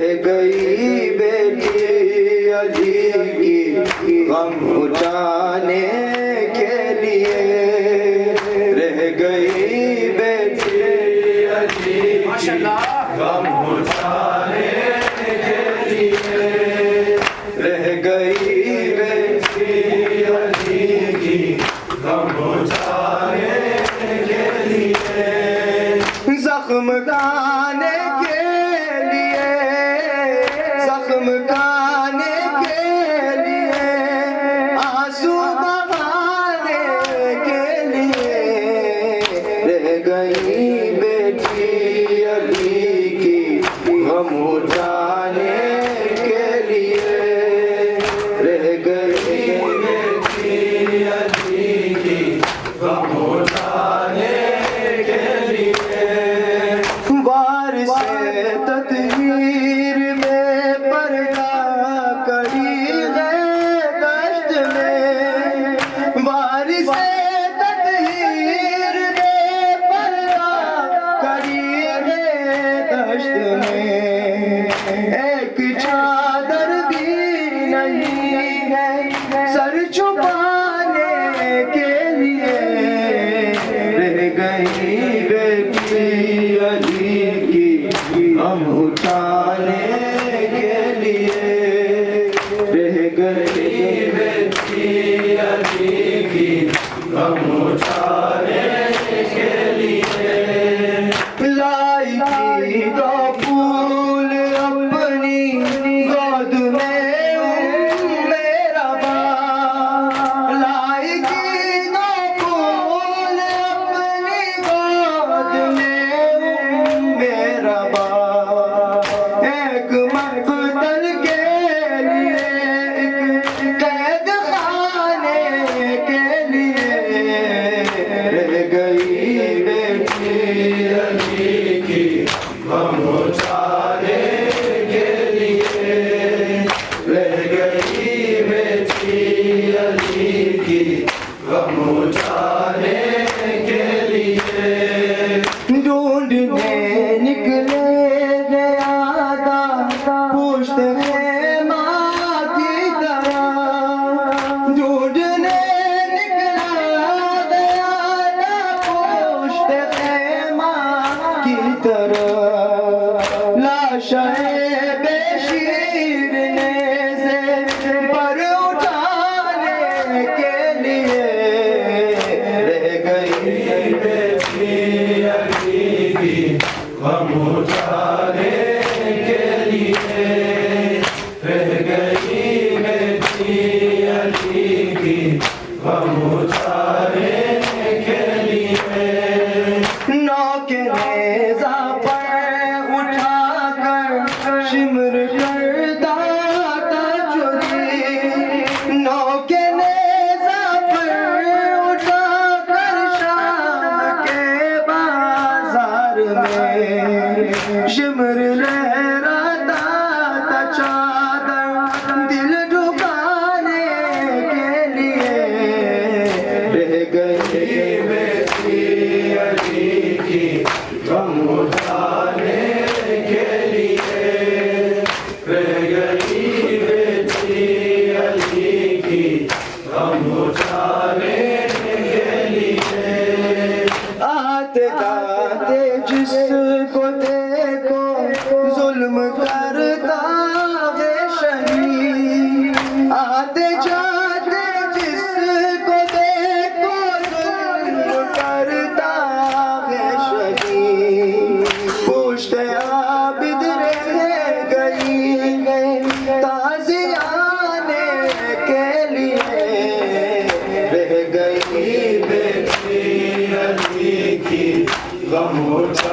گئی بیٹی علی کی غم اٹھانے کے لیے، رہ گئی بیٹی علی کی غم اٹھانے کے لیے، رہ گئی بیٹی علی کی غم اٹھانے کے لیے، زخم کانے کے لیے، زخم کانے کے لیے، آنسو بہانے کے لیے، رہ گئی بیٹی علی کی غم اٹھانے کے لیے، رہ گئی بیٹی علی کی غم اٹھانے کے لیے، وارث تطہیر میں پردہ کڑی ہے دشت میں، وارث تطہیر میں پردہ کڑی ہے دشت میں، ایک چادر بھی نہیں ہے سر چھپانے کے لیے، رہ گئی بیٹی علی کی غم اٹھانے کے لیے، رہ گئی بیٹی علی کی غم اٹھانے کے لیے، لائی تھی دو پھول اپنی گود میں میرا باپ، لائی تھی دو پھول اپنی گود میں میرا باپ، ایک مقتل کے لیے، ایک قید خانے کے لیے، رہ گئی بیٹی علی کی غم اٹھانے کے لیے، رہ گئی بیٹی علی کی غم اٹھانے کے لیے، ڈھونڈنے نکلے گیا تھا پشت خیمہ کی طرح، ڈھونڈنے نکلا گیا تھا پشت خیمہ کی طرح، لاشیں بے شیر نیزے پر اٹھانے کے لیے، رہ گئی بیٹی علی کی غم اٹھانے کے لیے، رہ گئی بیٹی علی کی غم اٹھانے کے لیے، نوک نیزہ پر اٹھا کر شمر کرتا تھا چوری، نوک نیزہ پر اٹھا کر شام کے بازار میں، شمر لہراتا تھا چادر دل ڈھکانے کے لیے، رہ گئی بیٹی علی کی غم اٹھانے کے لیے، رہ گئی بیٹی علی کی غم اٹھانے کے لیے، آتے جاتے جس کو دیکھو ظلم کرتا ہے شہید، آتے جاتے جس کو دیکھو ظلم کرتا ہے شہید، پشت عابد رہ گئی تازیانے کے لیے، رہ گئی بیٹی علی کی غم اٹھانے